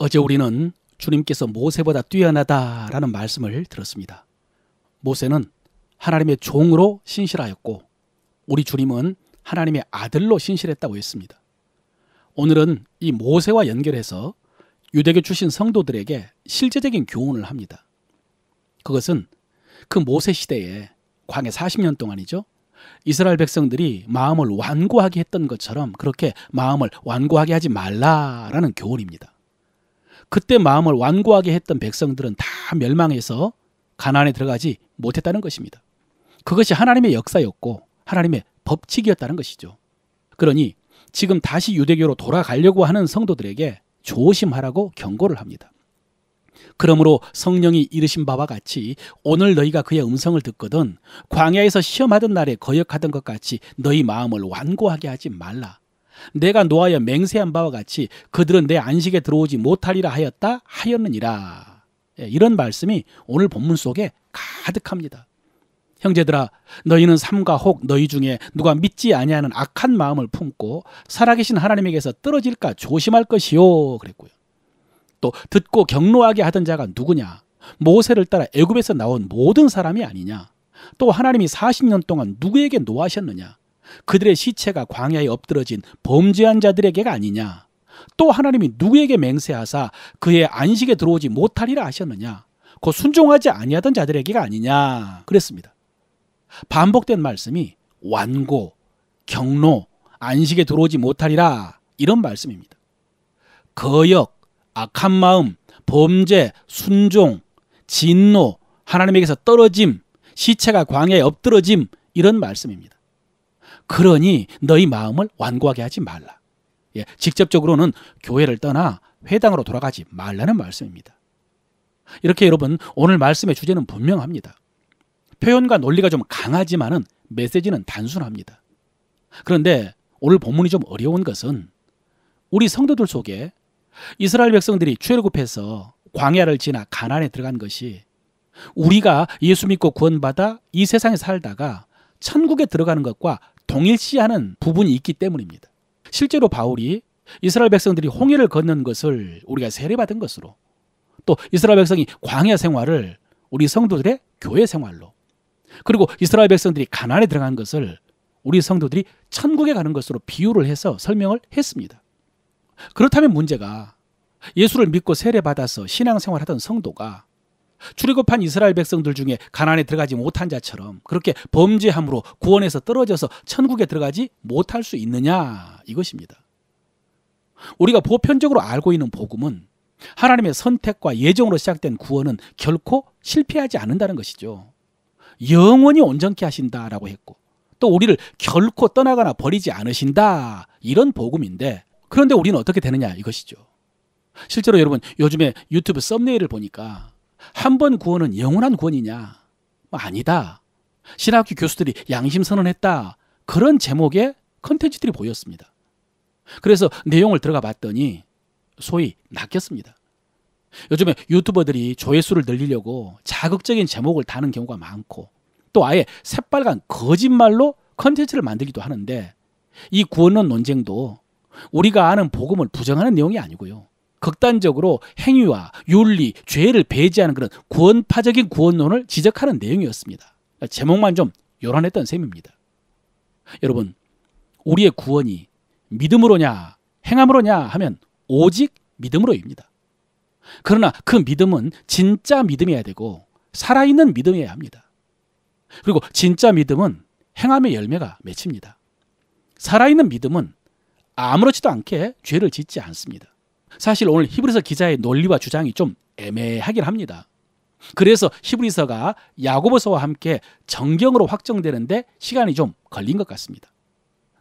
어제 우리는 주님께서 모세보다 뛰어나다라는 말씀을 들었습니다. 모세는 하나님의 종으로 신실하였고 우리 주님은 하나님의 아들로 신실했다고 했습니다. 오늘은 이 모세와 연결해서 유대교 출신 성도들에게 실제적인 교훈을 합니다. 그것은 그 모세 시대에 광야 40년 동안이죠. 이스라엘 백성들이 마음을 완고하게 했던 것처럼 그렇게 마음을 완고하게 하지 말라라는 교훈입니다. 그때 마음을 완고하게 했던 백성들은 다 멸망해서 가나안에 들어가지 못했다는 것입니다. 그것이 하나님의 역사였고 하나님의 법칙이었다는 것이죠. 그러니 지금 다시 유대교로 돌아가려고 하는 성도들에게 조심하라고 경고를 합니다. 그러므로 성령이 이르신 바와 같이 오늘 너희가 그의 음성을 듣거든 광야에서 시험하던 날에 거역하던 것 같이 너희 마음을 완고하게 하지 말라. 내가 노하여 맹세한 바와 같이 그들은 내 안식에 들어오지 못하리라 하였느니라. 이런 말씀이 오늘 본문 속에 가득합니다. 형제들아, 너희는 삼가 혹 너희 중에 누가 믿지 아니하는 악한 마음을 품고 살아계신 하나님에게서 떨어질까 조심할 것이요 그랬고요. 또 듣고 경노하게 하던 자가 누구냐? 모세를 따라 애굽에서 나온 모든 사람이 아니냐? 또 하나님이 40년 동안 누구에게 노하셨느냐? 그들의 시체가 광야에 엎드러진 범죄한 자들에게가 아니냐? 또 하나님이 누구에게 맹세하사 그의 안식에 들어오지 못하리라 하셨느냐? 곧 순종하지 아니하던 자들에게가 아니냐? 그랬습니다. 반복된 말씀이 완고, 경노, 안식에 들어오지 못하리라 이런 말씀입니다. 거역, 악한 마음, 범죄, 순종, 진노, 하나님에게서 떨어짐, 시체가 광야에 엎드러짐 이런 말씀입니다. 그러니 너희 마음을 완고하게 하지 말라. 직접적으로는 교회를 떠나 회당으로 돌아가지 말라는 말씀입니다. 이렇게 여러분 오늘 말씀의 주제는 분명합니다. 표현과 논리가 좀 강하지만은 메시지는 단순합니다. 그런데 오늘 본문이 좀 어려운 것은 우리 성도들 속에 이스라엘 백성들이 출애굽해서 광야를 지나 가나안에 들어간 것이 우리가 예수 믿고 구원받아 이 세상에 살다가 천국에 들어가는 것과 동일시하는 부분이 있기 때문입니다. 실제로 바울이 이스라엘 백성들이 홍해를 건넌 것을 우리가 세례받은 것으로 또 이스라엘 백성이 광야 생활을 우리 성도들의 교회 생활로 그리고 이스라엘 백성들이 가나안에 들어간 것을 우리 성도들이 천국에 가는 것으로 비유를 해서 설명을 했습니다. 그렇다면 문제가 예수를 믿고 세례받아서 신앙생활을 하던 성도가 출애굽한 이스라엘 백성들 중에 가나안에 들어가지 못한 자처럼 그렇게 범죄함으로 구원에서 떨어져서 천국에 들어가지 못할 수 있느냐 이것입니다. 우리가 보편적으로 알고 있는 복음은 하나님의 선택과 예정으로 시작된 구원은 결코 실패하지 않는다는 것이죠. 영원히 온전케 하신다라고 했고 또 우리를 결코 떠나거나 버리지 않으신다 이런 복음인데 그런데 우리는 어떻게 되느냐 이것이죠. 실제로 여러분 요즘에 유튜브 썸네일을 보니까 한 번 구원은 영원한 구원이냐? 아니다. 신학교 교수들이 양심 선언했다. 그런 제목의 컨텐츠들이 보였습니다. 그래서 내용을 들어가 봤더니 소위 낚였습니다. 요즘에 유튜버들이 조회수를 늘리려고 자극적인 제목을 다는 경우가 많고 또 아예 새빨간 거짓말로 컨텐츠를 만들기도 하는데 이 구원론 논쟁도 우리가 아는 복음을 부정하는 내용이 아니고요. 극단적으로 행위와 윤리, 죄를 배제하는 그런 구원파적인 구원론을 지적하는 내용이었습니다. 제목만 좀 요란했던 셈입니다. 여러분, 우리의 구원이 믿음으로냐 행함으로냐 하면 오직 믿음으로입니다. 그러나 그 믿음은 진짜 믿음이어야 되고 살아있는 믿음이어야 합니다. 그리고 진짜 믿음은 행함의 열매가 맺힙니다. 살아있는 믿음은 아무렇지도 않게 죄를 짓지 않습니다. 사실 오늘 히브리서 기자의 논리와 주장이 좀 애매하긴 합니다. 그래서 히브리서가 야고보서와 함께 정경으로 확정되는데 시간이 좀 걸린 것 같습니다.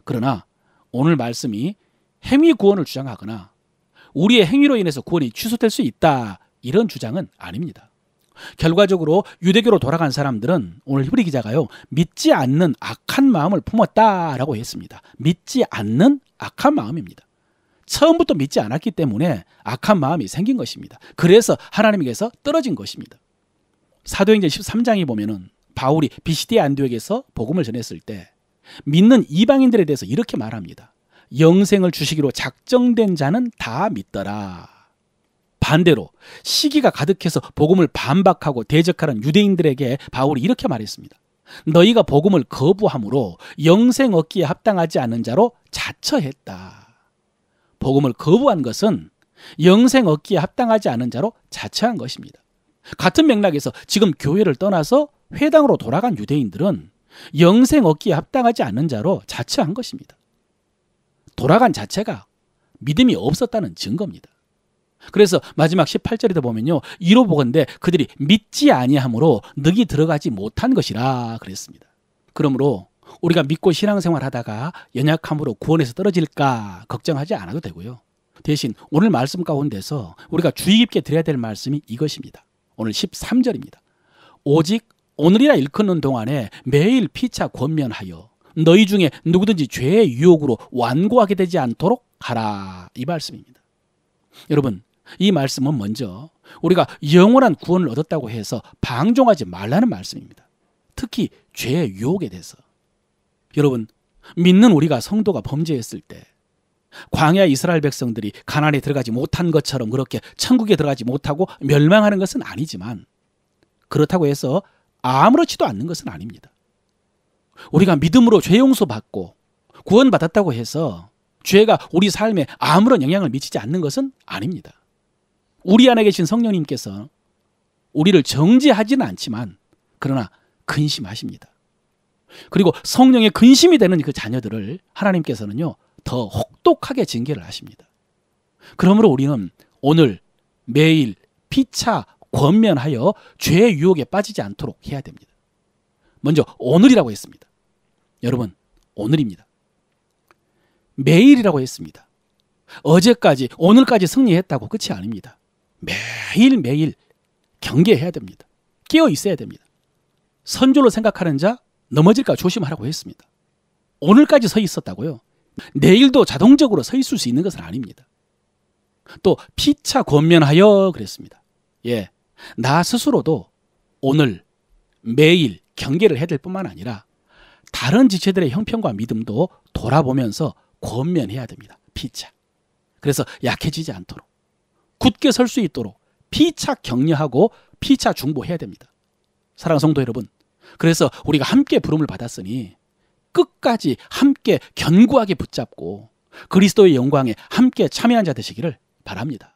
그러나 오늘 말씀이 행위 구원을 주장하거나 우리의 행위로 인해서 구원이 취소될 수 있다 이런 주장은 아닙니다. 결과적으로 유대교로 돌아간 사람들은 오늘 히브리 기자가요 믿지 않는 악한 마음을 품었다라고 했습니다. 믿지 않는 악한 마음입니다. 처음부터 믿지 않았기 때문에 악한 마음이 생긴 것입니다. 그래서 하나님에게서 떨어진 것입니다. 사도행전 13장에 보면은 바울이 비시디아 안디옥에서 복음을 전했을 때 믿는 이방인들에 대해서 이렇게 말합니다. 영생을 주시기로 작정된 자는 다 믿더라. 반대로 시기가 가득해서 복음을 반박하고 대적하는 유대인들에게 바울이 이렇게 말했습니다. 너희가 복음을 거부함으로 영생 얻기에 합당하지 않은 자로 자처했다. 복음을 거부한 것은 영생 얻기에 합당하지 않은 자로 자처한 것입니다. 같은 맥락에서 지금 교회를 떠나서 회당으로 돌아간 유대인들은 영생 얻기에 합당하지 않은 자로 자처한 것입니다. 돌아간 자체가 믿음이 없었다는 증거입니다. 그래서 마지막 18절에도 보면요, 이로 보건대 그들이 믿지 아니함으로 늑이 들어가지 못한 것이라 그랬습니다. 그러므로 우리가 믿고 신앙생활하다가 연약함으로 구원에서 떨어질까 걱정하지 않아도 되고요. 대신 오늘 말씀 가운데서 우리가 주의 깊게 드려야 될 말씀이 이것입니다. 오늘 13절입니다. 오직 오늘이라 일컫는 동안에 매일 피차 권면하여 너희 중에 누구든지 죄의 유혹으로 완고하게 되지 않도록 하라, 이 말씀입니다. 여러분, 이 말씀은 먼저 우리가 영원한 구원을 얻었다고 해서 방종하지 말라는 말씀입니다. 특히 죄의 유혹에 대해서. 여러분, 믿는 우리가 성도가 범죄했을 때 광야 이스라엘 백성들이 가나안에 들어가지 못한 것처럼 그렇게 천국에 들어가지 못하고 멸망하는 것은 아니지만, 그렇다고 해서 아무렇지도 않는 것은 아닙니다. 우리가 믿음으로 죄 용서받고 구원받았다고 해서 죄가 우리 삶에 아무런 영향을 미치지 않는 것은 아닙니다. 우리 안에 계신 성령님께서 우리를 정죄하지는 않지만 그러나 근심하십니다. 그리고 성령의 근심이 되는 그 자녀들을 하나님께서는요, 더 혹독하게 징계를 하십니다. 그러므로 우리는 오늘 매일 피차 권면하여 죄의 유혹에 빠지지 않도록 해야 됩니다. 먼저 오늘이라고 했습니다. 여러분, 오늘입니다. 매일이라고 했습니다. 어제까지, 오늘까지 승리했다고 끝이 아닙니다. 매일매일 경계해야 됩니다. 깨어 있어야 됩니다. 선조로 생각하는 자 넘어질까 조심하라고 했습니다. 오늘까지 서 있었다고요? 내일도 자동적으로 서 있을 수 있는 것은 아닙니다. 또 피차 권면하여 그랬습니다. 예, 나 스스로도 오늘 매일 경계를 해야 될 뿐만 아니라 다른 지체들의 형편과 믿음도 돌아보면서 권면해야 됩니다. 피차. 그래서 약해지지 않도록, 굳게 설 수 있도록 피차 격려하고 피차 중보해야 됩니다. 사랑하는 성도 여러분, 그래서 우리가 함께 부름을 받았으니 끝까지 함께 견고하게 붙잡고 그리스도의 영광에 함께 참여한 자 되시기를 바랍니다.